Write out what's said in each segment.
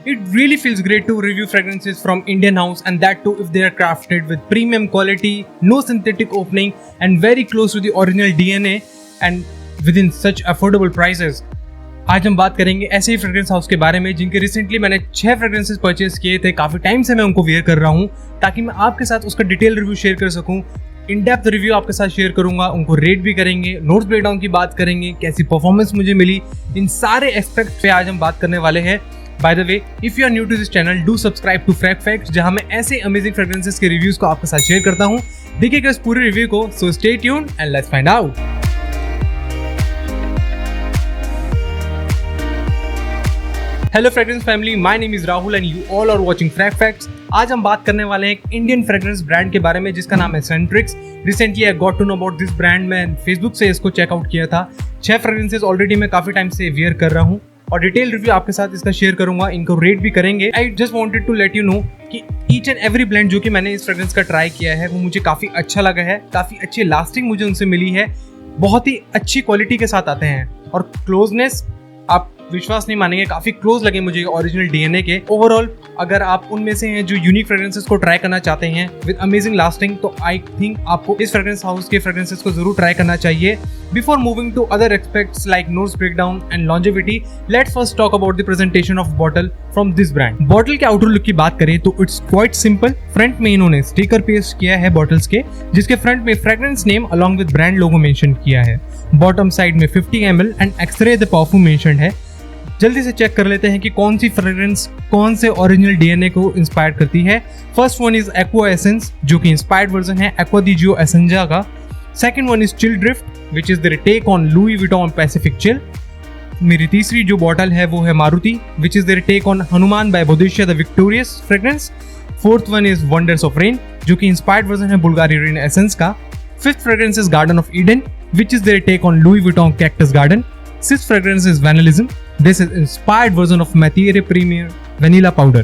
It really feels great to review fragrances from Indian house, and that too if they are crafted with premium quality, no synthetic opening and very close to the original DNA and within such affordable prices. आज हम बात करेंगे ऐसे ही fragrance house के बारे में जिनके recently मैंने 6 फ्रेग्रेंसेस परचेज किए थे। काफी टाइम से मैं उनको वेयर कर रहा हूँ ताकि मैं आपके साथ उसका डिटेल रिव्यू शेयर कर सकूँ, इन डेप्थ रिव्यू आपके साथ शेयर करूंगा, उनको रेट भी करेंगे, नोट्स ब्रेकडाउन की बात करेंगे, कैसी परफॉर्मेंस मुझे मिली, इन सारे एस्पेक्ट पे आज हम बात करने वाले हैं। By the way, if you are new to this channel, do subscribe to Frag Facts, जहां मैं ऐसे अमेजिंग फ्रेग्रेंसेस के रिव्यूज को आपके साथ शेयर करता हूं। देखिएगा इस पूरे रिव्यू को, so stay tuned and let's find out. Hello fragrance family, my name is Rahul and you all are watching Frag Facts. आज हम बात करने वाले हैं एक इंडियन फ्रेग्रेंस ब्रांड के बारे में जिसका नाम है Scentrix. Recently I got to know about this brand, मैं फेसबुक से इसको चेकआउट किया था। 6 फ्रेग्रेंसेस ऑलरेडी मैं काफी टाइम से वेयर कर रहा हूँ और डिटेल रिव्यू आपके साथ इसका शेयर करूंगा, इनको रेट भी करेंगे। I just wanted to let you know कि ईच एंड एवरी ब्लेंड जो कि मैंने इस फ्रेग्रेंस का ट्राई किया है वो मुझे काफी अच्छा लगा है, काफी अच्छी लास्टिंग मुझे उनसे मिली है, बहुत ही अच्छी क्वालिटी के साथ आते हैं और क्लोजनेस आप विश्वास नहीं मानेंगे, काफी क्लोज लगे मुझे ओरिजिनल डीएनए के। ओवरऑल अगर आप उनमें से हैं जो यूनिक फ्रेग्रेंसेस को ट्राई करना चाहते हैं विद अमेजिंग लास्टिंग, तो आई थिंक आपको इस फ्रेग्रेंस हाउस के फ्रेग्रेंसेस को जरूर ट्राई करना चाहिए। Before moving to other aspects like notes breakdown and longevity, let's first talk about the presentation of bottle from this brand. Bottle के outer look की बात करें तो इट्स क्वाइट सिंपल। फ्रंट में इन्होंने स्टिकर पेस्ट किया है बॉटल्स के, जिसके फ्रंट में fragrance name along with brand logo mention किया है। बॉटम साइड में 50 ml and extrait de parfum mentioned है। जल्दी से चेक कर लेते हैं कि कौन सी फ्रेग्रेंस कौन से ओरिजिनल डीएनए को इंस्पायर करती है। First one is aqua essence, जो कि इंस्पायर्ड वर्जन है एक्वा दी जियो एसेंजा का। Second one is chill drift which is their take on Louis Vuitton Pacific chill. मेरी तीसरी जो बॉटल है वो है Maruti which is their take on Hanuman by Boadicea the victorious fragrance. Fourth one is wonders of rain, जो कि inspired version है Bulgari rain essence का। Fifth fragrance is garden of Eden which is their take on Louis Vuitton cactus Garden. Sixth fragrance is Vanillism. This is inspired version of Matiere Premier Vanilla Powder.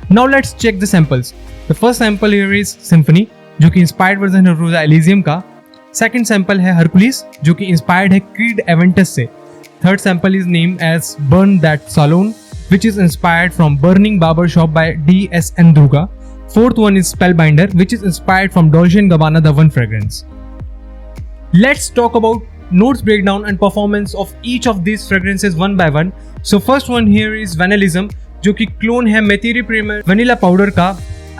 Now let's check the samples. The first sample here is Symphony, जो कि inspired version है Rosa Elysium का. Second sample है Hercules, जो कि inspired है Creed Aventus से. Third sample is named as Burn That Salon, which is inspired from Burning Barber Shop by D.S. Ndruga. Fourth one is Spellbinder, which is inspired from Dolce & Gabbana The One fragrance. Let's talk about notes breakdown and performance of each of these fragrances one by one. So first one here is Vanillism, जो कि clone है Matiere Premier Vanilla Powder का,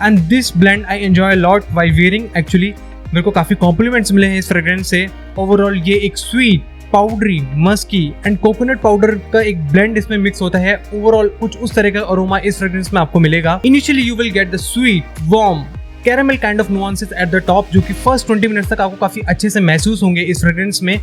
and this blend I enjoy a lot while wearing. Actually मेरे को काफी compliments मिले हैं इस फ्रेग्रेंस से। ओवरऑल ये एक sweet, powdery, musky and coconut powder का एक ब्लेंड इसमें मिक्स होता है। ओवरऑल कुछ उस तरह का अरोमा इस फ्रेग्रेंस में आपको मिलेगा। Initially you will get the sweet warm caramel kind of nuances at the top, जो कि फर्स्ट 20 मिनट्स तक आपको काफी अच्छे से महसूस होंगे इस फ्रेग्रेंस में।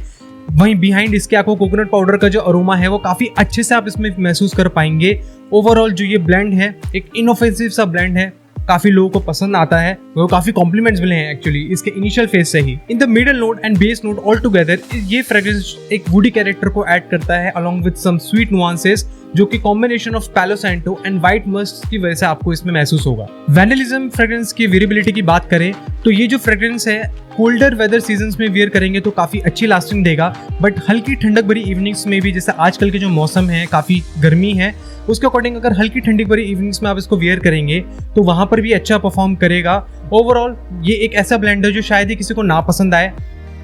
वहीं बिहाइंड इसके आपको कोकोनट पाउडर का जो अरोमा है वो काफी अच्छे से आप इसमें महसूस कर पाएंगे। ओवरऑल जो ये ब्लेंड है एक इनऑफेंसिव सा ब्लेंड है, काफी लोगों को पसंद आता है, वो काफी कॉम्प्लीमेंट्स मिले हैं एक्चुअली इसके इनिशियल फेज से ही। In the middle note and base note all together ये फ्रेग्रेंस एक वुडी कैरेक्टर को ऐड करता है along with some sweet nuances, जो कि combination of palo santo and white musk की वजह से आपको इसमें महसूस होगा। वैनिलिज्म फ्रेग्रेंस की वेरिएबिलिटी की बात करें तो ये जो फ्रेग्रेंस है कोल्डर वेदर सीजन्स में वेयर करेंगे तो काफी अच्छी लास्टिंग देगा, बट हल्की ठंडक भरी इवनिंग्स में भी, जैसे आजकल के जो मौसम है काफी गर्मी है, उसके अकॉर्डिंग अगर हल्की ठंडी भरी इवनिंग्स में आप इसको वेयर करेंगे तो वहां पर भी अच्छा परफॉर्म करेगा। ओवरऑल ये एक ऐसा ब्लेंड है जो शायद ही किसी को ना पसंद आए।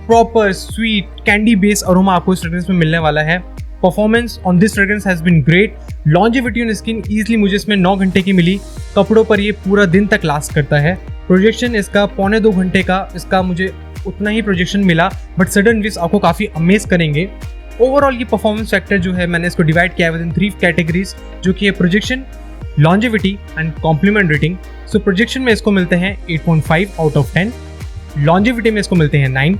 Proper sweet candy base aroma आपको इस फ्रेग्रेंस में मिलने वाला है। Performance on this fragrance has been great. Longevity on skin easily मुझे इसमें 9 घंटे की मिली। कपड़ों पर ये पूरा दिन तक लास्ट करता है। प्रोजेक्शन इसका 1.25 घंटे का, इसका मुझे उतना ही प्रोजेक्शन मिला, बट सडन विस आपको काफी अमेज करेंगे। ओवरऑल ये परफॉर्मेंस फैक्टर जो है मैंने इसको डिवाइड किया है विद इन 3 कैटेगरीज, जो कि है projection, longevity and compliment rating. So projection में इसको मिलते हैं 8.5 आउट ऑफ 10, लॉन्जेविटी में इसको मिलते हैं 9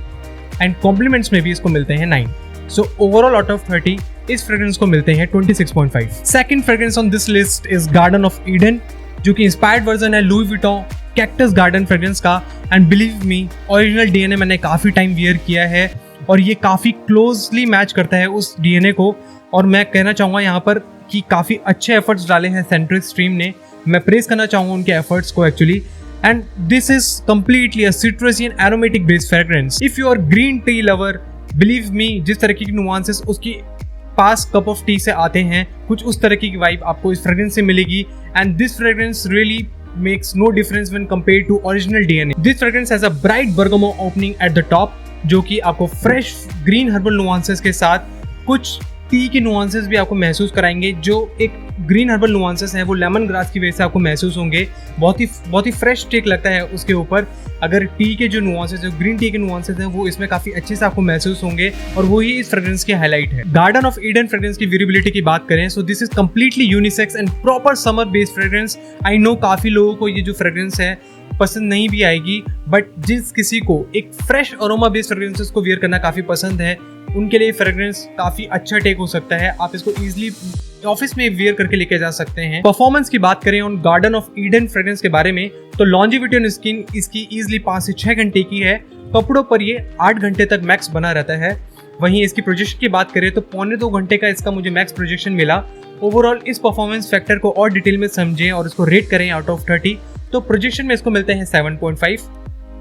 एंड कॉम्प्लीमेंट्स में भी इसको मिलते हैं 9। सो ओवरऑल आउट ऑफ 30 इस फ्रेग्रेंस को मिलते हैं 26.5। Second fragrance on this list is garden of Eden, जो कि इंस्पायर्ड वर्जन है Louis Vuitton cactus garden fragrance का। And believe me, original DNA मैंने काफी टाइम वियर किया है और ये काफी क्लोजली मैच करता है उस डीएनए को। और मैं कहना चाहूंगा यहाँ पर कि काफी अच्छे एफर्ट्स डाले हैं सेंट्रिक्स टीम ने, मैं प्रेज करना चाहूंगा उनके एफर्ट्स को actually. And this is completely a citrusy and aromatic based fragrance. If you are green tea lover, believe me, जिस तरह की नुआंसेस उसकी पास कप ऑफ टी से आते हैं, कुछ उस तरह की वाइब आपको इस फ्रेग्रेंस से मिलेगी। And this fragrance really makes no difference when compared to original DNA. This fragrance has a bright bergamot opening at the top, जो कि आपको fresh green herbal nuances के साथ कुछ टी के nuances भी आपको महसूस कराएंगे। जो एक ग्रीन हर्बल nuances हैं वो लेमन ग्रास की वजह से आपको महसूस होंगे। बहुत ही फ्रेश टेक लगता है उसके ऊपर। अगर टी के जो nuances हैं, ग्रीन टी के nuances हैं, वो इसमें काफी अच्छे से आपको महसूस होंगे और वही इस फ्रेग्रेंस की हाईलाइट है। गार्डन ऑफ ईडन फ्रेग्रेंस की वेरिएबिलिटी की बात करें, so this is completely unisex and proper summer based fragrance. I know काफी लोगों को ये जो फ्रेग्रेंस है पसंद नहीं भी आएगी, बट जिस किसी को एक फ्रेश अरोमा बेस्ड फ्रेग्रेंसेस को वियर करना काफी पसंद है, उनके लिए फ्रेग्रेंस काफी अच्छा टेक हो सकता है। आप इसको इजीली ऑफिस में वियर करके लेके जा सकते हैं। परफॉर्मेंस की बात करें on garden of Eden fragrance के बारे में, तो लॉन्जिविटी ऑन स्किन इसकी इजीली 5 से 6 घंटे की है। कपड़ों पर ये 8 घंटे तक मैक्स बना रहता है। वहीं इसकी प्रोजेक्शन की बात करें तो 1.25 घंटे का इसका मुझे मैक्स प्रोजेक्शन मिला। ओवरऑल इस परफॉर्मेंस फैक्टर को और डिटेल में समझें और इसको रेट करें आउट ऑफ 30, तो प्रोजेक्शन में इसको मिलते हैं 7.5,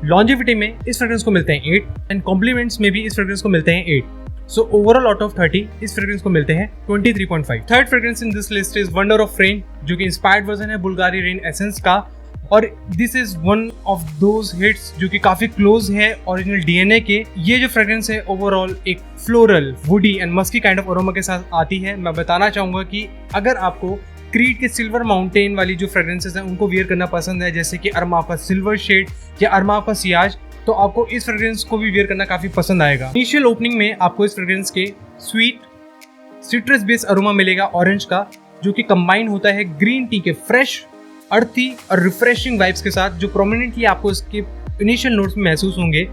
लॉन्जिविटी में इस फ्रेग्रेंस को मिलते हैं 8 एंड कॉम्प्लीमेंट्स में भी इस फ्रेग्रेंस को मिलते हैं 8। सो ओवरऑल आउट ऑफ 30 इस फ्रेग्रेंस को मिलते हैं 23.5। Third fragrance in this list is wonder of rain, जो कि इंस्पायर्ड वर्जन है बुल्गारी रेन एसेंस का, और this is one of those hits जो कि काफी क्लोज है ओरिजिनल डीएनए के। ये जो फ्रेग्रेंस है ओवरऑल एक floral, woody and musky kind of aroma के साथ आती है। मैं बताना चाहूंगा कि अगर आपको क्रीड के सिल्वर माउंटेन वाली जो फ्रेग्रेंसेस हैं उनको वियर करना पसंद है, जैसे कि अरमा का सिल्वर शेड या अरमा का सियाज, तो आपको इस फ्रेग्रेंस को भी वियर करना काफी पसंद आएगा। इनिशियल ओपनिंग में आपको इस फ्रेग्रेंस के स्वीट सिट्रस बेस्ड अरोमा मिलेगा ऑरेंज का, जो कि कंबाइन होता है ग्रीन टी के फ्रेश, अर्थी और रिफ्रेशिंग वाइब्स के साथ, जो प्रोमिनेंटली आपको इसके इनिशियल नोट्स में महसूस होंगे।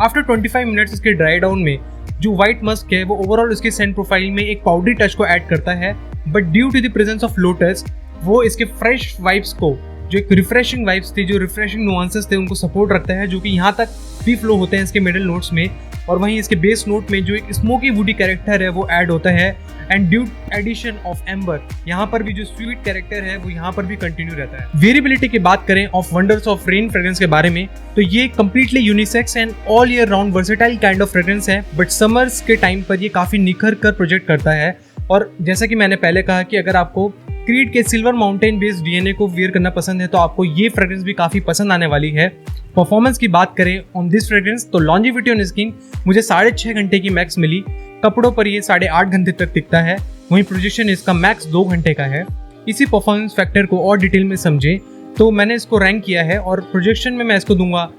आफ्टर 25 मिनट्स इसके ड्राई डाउन में जो व्हाइट मस्क है वो ओवरऑल इसके सेंट प्रोफाइल में एक पाउडरी टच को ऐड करता है, but due to the presence of lotus वो इसके फ्रेश वाइब्स को, जो एक रिफ्रेशिंग वाइब्स थी, जो रिफ्रेशिंग नुआंसेस थे, उनको सपोर्ट रखता है, जो कि यहाँ तक भी फ्लो होते हैं इसके मिडिल नोट्स में। और वहीं इसके बेस नोट में जो एक स्मोकी वुडी कैरेक्टर है वो ऐड होता है, and due addition of amber यहाँ पर भी जो स्वीट कैरेक्टर है वो यहाँ पर भी कंटिन्यू रहता है। वेरिएबिलिटी की बात करें of wonders of rain fragrance के बारे में, तो ये completely unisex and all year round versatile kind of fragrance है, बट समर्स के टाइम पर ये काफी निखर कर प्रोजेक्ट करता है। और जैसा कि मैंने पहले कहा कि अगर आपको क्रीड के सिल्वर माउंटेन बेस्ड डीएनए को वियर करना पसंद है तो आपको ये फ्रेग्रेंस भी काफी पसंद आने वाली है। परफॉर्मेंस की बात करें ऑन दिस फ्रेग्रेंस, तो लॉन्जिविटी ऑन स्किन मुझे 6.5 घंटे की मैक्स मिली। कपड़ों पर ये 8.5 घंटे तक टिकता है। वहीं प्रोजेक्शन इसका मैक्स 2 घंटे का है। इसी परफॉर्मेंस फैक्टर को और डिटेल में समझें तो मैंने इसको रैंक किया है, और प्रोजेक्शन में मैं इसको दूंगा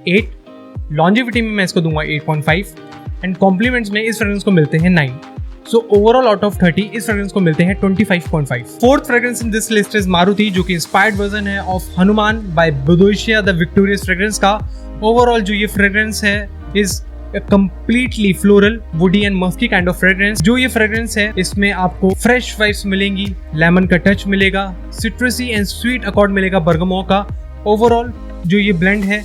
8, लॉन्जिविटी में मैं इसको दूंगा 8.5 एंड कॉम्प्लीमेंट्स में इस फ्रेग्रेंस को मिलते हैं 9। सो ओवरऑल आउट ऑफ 30 इस फ्रेग्रेंस को मिलते हैं 25.5। Fourth fragrance in this list is Maruti, जो कि इंस्पायर्ड वर्जन है of Hanuman by Boadicea the victorious fragrance का। ओवरऑल जो ये फ्रेग्रेंस है is completely floral, woody and musky kind of fragrance. जो ये फ्रेग्रेंस है इसमें आपको फ्रेश वाइब्स मिलेंगी, लेमन का टच मिलेगा, सिट्रसी एंड स्वीट अकॉर्ड मिलेगा बर्गमो का। ओवरऑल जो ये ब्लेंड है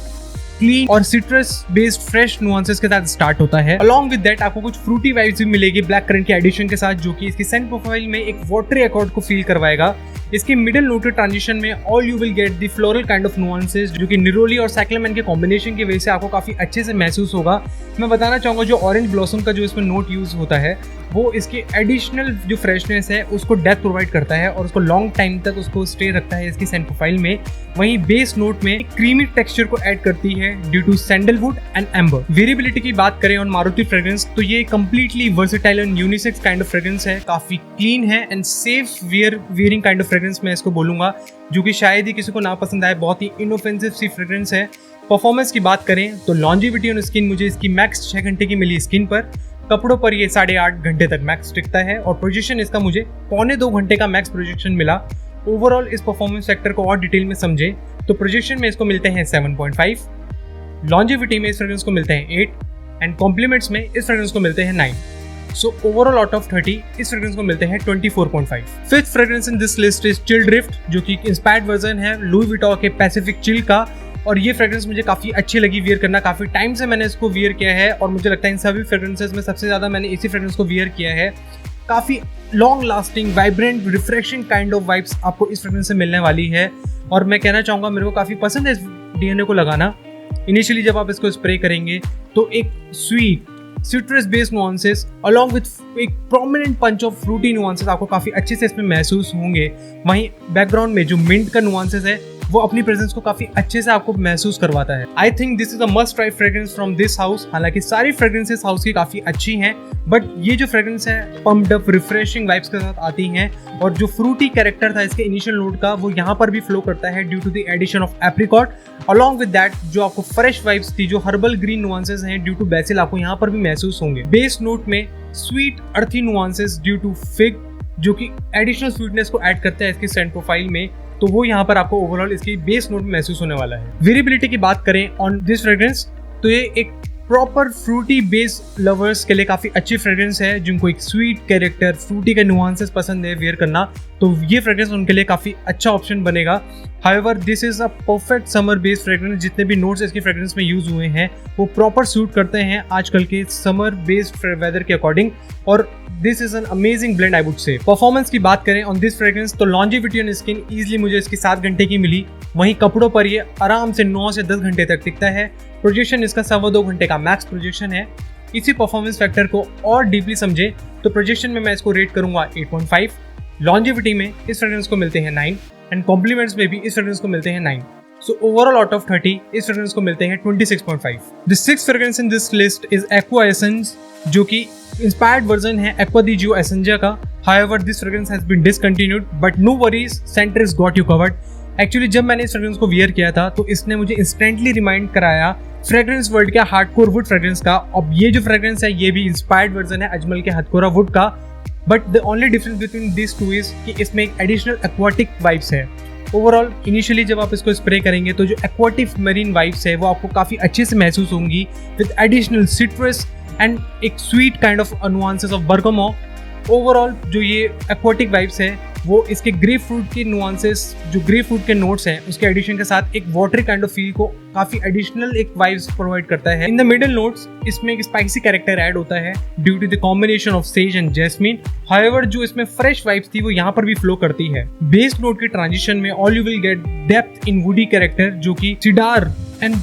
क्लीन और सिट्रस बेस्ड फ्रेश नुआंसेस के साथ स्टार्ट होता है। अलॉन्ग विद दैट आपको कुछ फ्रूटी वाइब्स भी मिलेगी ब्लैक करंट के एडिशन के साथ, जो कि इसकी सेंट प्रोफाइल में एक वाटरी अकॉर्ड को फील करवाएगा। इसके मिडिल नोट ट्रांजिशन में all you will get the floral kind of nuances, जो कि निरोली और साइक्लामेन के कॉम्बिनेशन की वजह से आपको काफी अच्छे से महसूस होगा। मैं बताना चाहूंगा जो ऑरेंज ब्लॉसम का जो इसमें नोट यूज होता है वो इसकी एडिशनल जो फ्रेशनेस है उसको डेप्थ प्रोवाइड करता है और उसको लॉन्ग टाइम तक उसको स्टे रखता है इसकी सेंट प्रोफाइल में। वहीं बेस नोट में क्रीमी टेक्सचर को ऐड करती है due to sandalwood and amber. Variability की बात करें ऑन मारुति फ्रेग्रेंस, तो ये completely versatile and unisex kind of fragrance है, काफी क्लीन है and safe wearing kind of fragrance मैं इसको बोलूंगा, जो कि शायद ही किसी को ना पसंद आए। बहुत ही इनऑफेंसिव सी फ्रेग्रेंस है। परफॉर्मेंस की बात करें तो लॉन्जिविटी ऑन स्किन मुझे इसकी मैक्स 6 घंटे की मिली स्किन पर। कपड़ों पर ये 8.5 घंटे तक मैक्स टिकता है और प्रोजेक्शन इसका मुझे 2.25 घंटे का मैक्स प्रोजेक्शन मिला। ओवरऑल इस परफॉर्मेंस फैक्टर को और डिटेल में समझे तो प्रोजेक्शन में इसको मिलते हैं 7.5, लॉन्जिविटी में इस फ्रेग्रेंस को मिलते हैं 8 एंड कॉम्प्लीमेंट्स में इस फ्रेग्रेंस को मिलते हैं 9। सो ओवरऑल आउट ऑफ 30 इस फ्रेग्रेंस को मिलते हैं 24.5। Fifth fragrance in this list is chill drift, जो कि इंस्पायर्ड वर्जन है लुई विटॉन के पैसिफिक चिल का, और ये फ्रेग्रेंस मुझे काफी अच्छी लगी वियर करना। काफी टाइम से मैंने इसको वियर किया है और मुझे लगता है इन सभी फ्रेग्रेंसेस में सबसे ज्यादा मैंने इसी फ्रेग्रेंस को वियर किया है। काफी long lasting, vibrant, refreshing kind of vibes आपको इस फ्रेग्रेंस से मिलने वाली है, और मैं कहना चाहूंगा मेरे को काफी पसंद है इस डीएनए को लगाना। इनिशियली जब आप इसको स्प्रे करेंगे तो एक sweet citrus based nuances along with एक prominent punch of fruity nuances आपको काफी अच्छे से इसमें महसूस होंगे। वहीं बैकग्राउंड में जो मिंट का नुआंसेस है वो अपनी प्रेजेंस को काफी अच्छे से आपको महसूस करवाता है। I think this is a must try fragrance from this house. हालांकि सारी फ्रेग्रेंसेस हाउस की काफी अच्छी हैं, बट ये जो फ्रेग्रेंस है पम्प्ड अप रिफ्रेशिंग वाइब्स के साथ आती हैं, और जो फ्रूटी कैरेक्टर था इसके इनिशियल नोट का वो यहाँ पर भी फ्लो करता है due to the addition of apricot. Along with that जो आपको फ्रेश वाइब्स थी, जो हर्बल ग्रीन नुआंसेस हैं ड्यू टू बेसिल, आपको यहाँ पर भी महसूस होंगे। बेस नोट में sweet earthy nuances due to fig, जो कि एडिशनल स्वीटनेस को ऐड करता है इसकी सेंट प्रोफाइल में, तो वो यहाँ पर आपको ओवरऑल इसकी बेस नोट में महसूस होने वाला है। वेरिएबिलिटी की बात करें ऑन दिस फ्रेग्रेंस, तो ये एक प्रॉपर फ्रूटी बेस लवर्स के लिए काफी अच्छी फ्रेग्रेंस है, जिनको एक स्वीट कैरेक्टर, फ्रूटी के नुआंसेस पसंद है वेयर करना, तो ये फ्रेग्रेंस उनके लिए काफी अच्छा ऑप्शन बनेगा। However this is a perfect summer based fragrance. जितने भी नोट्स इसकी फ्रेग्रेंस में यूज हुए हैं वो प्रॉपर सूट करते हैं आजकल के समर बेस्ड वेदर के अकॉर्डिंग, और this is an amazing blend I would say. Performance की बात करें ऑन दिस फ्रेग्रेंस, तो लॉन्जिविटी ऑन स्किन इजीली मुझे इसकी 7 घंटे की मिली। वहीं कपड़ों पर ये आराम से 9 से 10 घंटे तक टिकता है। प्रोजेक्शन इसका 2.25 घंटे का मैक्स प्रोजेक्शन है। इसी परफॉर्मेंस फैक्टर को और डीपली समझे तो प्रोजेक्शन में मैं इसको रेट करूंगा 8.5। लॉन्जिविटी में इस फ्रेग्रेंस को मिलते हैं 9, एंड कॉम्प्लीमेंट्स में भी इस फ्रेग्रेंस को मिलते हैं 9। सो ओवरऑल आउट ऑफ 30 इस फ्रेग्रेंस को मिलते हैं 26.5। The 6th fragrance in this list is aqua essence, जो कि इंस्पायर्ड वर्जन है एक्वा दी जियो एसेंजा का। However this fragrance has been discontinued, but no worries, Scentrix got you covered. Actually जब मैंने इस फ्रेग्रेंस को वियर किया था तो इसने मुझे इंस्टेंटली रिमाइंड कराया फ्रेग्रेंस वर्ल्ड के हार्डकोर वुड फ्रेग्रेंस का। अब ये जो फ्रेग्रेंस है ये भी इंस्पायर्ड वर्जन है अजमल के हथकोरा वुड का, but the only difference between this two is कि इसमें एक एडिशनल एक्वाटिक वाइब्स है। ओवरऑल इनिशियली जब आप इसको स्प्रे करेंगे तो जो एक्वाटिक मरीन वाइब्स है वो आपको काफी अच्छे से महसूस होंगी, विद एडिशनल सिट्रस एंड एक sweet kind of nuances of Bergamo. Overall जो ये एक्वाटिक वाइब्स है वो इसके ग्रेप फ्रूट के नुआंसेस, जो ग्रेप फ्रूट के नोट्स हैं उसके एडिशन के साथ एक वाटरी काइंड ऑफ फील को काफी एडिशनल एक वाइब्स प्रोवाइड करता है। इन द मिडल नोट्स इसमें एक स्पाइसी कैरेक्टर ऐड होता है due to the combination of sage and jasmine. However जो इसमें फ्रेश वाइब्स थी वो यहाँ पर भी फ्लो करती है। बेस नोट के ट्रांजिशन में all you will get depth in woody character, जो कि सिडार एंड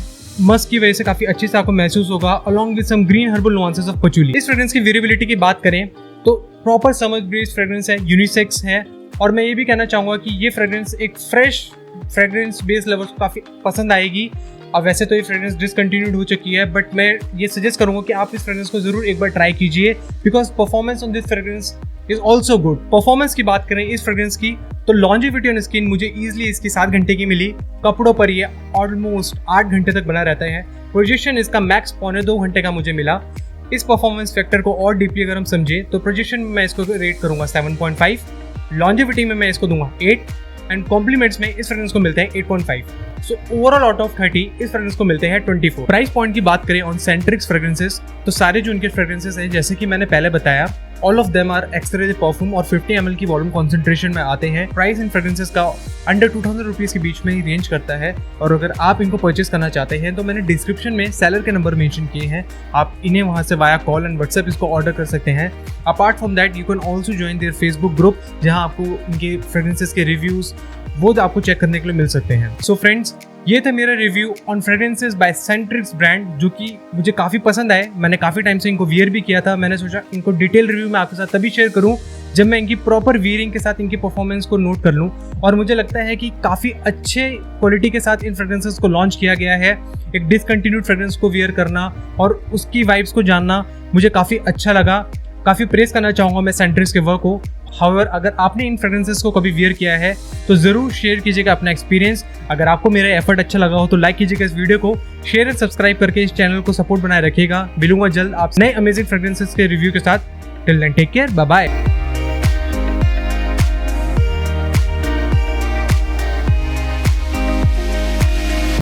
मस्क की वजह से काफी अच्छे से आपको महसूस होगा, along with some green herbal nuances of patchouli. इस फ्रेग्रेंस की वेरिएबिलिटी की बात करें तो प्रॉपर समर बेस्ड फ्रेग्रेंस है, यूनिसेक्स है, और मैं ये भी कहना चाहूंगा कि ये फ्रेग्रेंस एक फ्रेश फ्रेग्रेंस बेस्ड लवर्स को काफी पसंद आएगी। अब वैसे तो ये फ्रेग्रेंस डिसकंटिन्यूड हो चुकी है, बट मैं ये सजेस्ट करूंगा कि आप इस फ्रेग्रेंस को जरूर एक बार ट्राई कीजिए, because performance on this fragrance is also good. Performance की बात करें इस फ्रेग्रेंस की तो लॉन्जिविटी ऑन स्किन मुझे इजीली इसकी 7 घंटे की मिली। कपड़ों पर ये ऑलमोस्ट 8 घंटे तक बना रहता है। प्रोजेक्शन इसका मैक्स 2.25 घंटे का मुझे मिला। इस परफॉर्मेंस फैक्टर को और डीपली अगर हम समझे तो प्रोजेक्शन में मैं इसको रेट करूंगा 7.5, लॉन्जिविटी में मैं इसको दूंगा 8, एंड कॉम्प्लीमेंट्स में इस फ्रेग्रेंस को मिलते हैं 8.5। सो ओवरऑल आउट ऑफ 30 इस फ्रेग्रेंस को मिलते हैं 24। प्राइस पॉइंट की बात करें ऑन सेंट्रिक्स फ्रेग्रेंसेस, तो सारे जो उनके फ्रेग्रेंसेस हैं जैसे कि मैंने पहले बताया, all of them are extrait perfume और 50 ml की वॉल्यूम कॉन्सेंट्रेशन में आते हैं। प्राइस इन फ्रेग्रेंसेस का अंडर 2000 रुपीज के बीच में ही रेंज करता है, और अगर आप इनको परचेस करना चाहते हैं तो मैंने डिस्क्रिप्शन में सेलर के नंबर मेंशन किए हैं, आप इन्हें वहां से वाया कॉल एंड व्हाट्सएप इसको ऑर्डर कर सकते हैं। Apart from that you can also join their Facebook group, जहां आपको इनके फ्रेग्रेंसेस के रिव्यूज वो आपको चेक करने के लिए मिल सकते हैं। सो फ्रेंड्स, ये था मेरा review on fragrances by Scentrix brand, जो कि मुझे काफी पसंद आए। मैंने काफी टाइम से इनको वियर भी किया था। मैंने सोचा इनको डिटेल रिव्यू में आपके साथ तभी शेयर करूं जब मैं इनकी प्रॉपर वियरिंग के साथ इनकी परफॉर्मेंस को नोट कर लूं, और मुझे लगता है कि काफी अच्छे क्वालिटी के साथ इन फ्रेग्रेंसेस को लॉन्च किया गया है। एक डिसकंटिन्यूड फ्रेग्रेंस को वियर करना और उसकी वाइब्स को जानना मुझे काफी अच्छा लगा। काफी प्रेस करना चाहूंगा मैं सेंट्रिक्स के वर्क को। हाउएवर अगर आपने इन फ्रेग्रेंसेस को कभी वियर किया है तो जरूर शेयर कीजिएगा अपना एक्सपीरियंस। अगर आपको मेरा एफर्ट अच्छा लगा हो तो लाइक कीजिएगा इस वीडियो को, शेयर एंड सब्सक्राइब करके इस चैनल को सपोर्ट बनाए रखिएगा। मिलूंगा जल्द आप नए अमेजिंग फ्रेग्रेंसेस के रिव्यू के साथ। Till then take care, bye bye.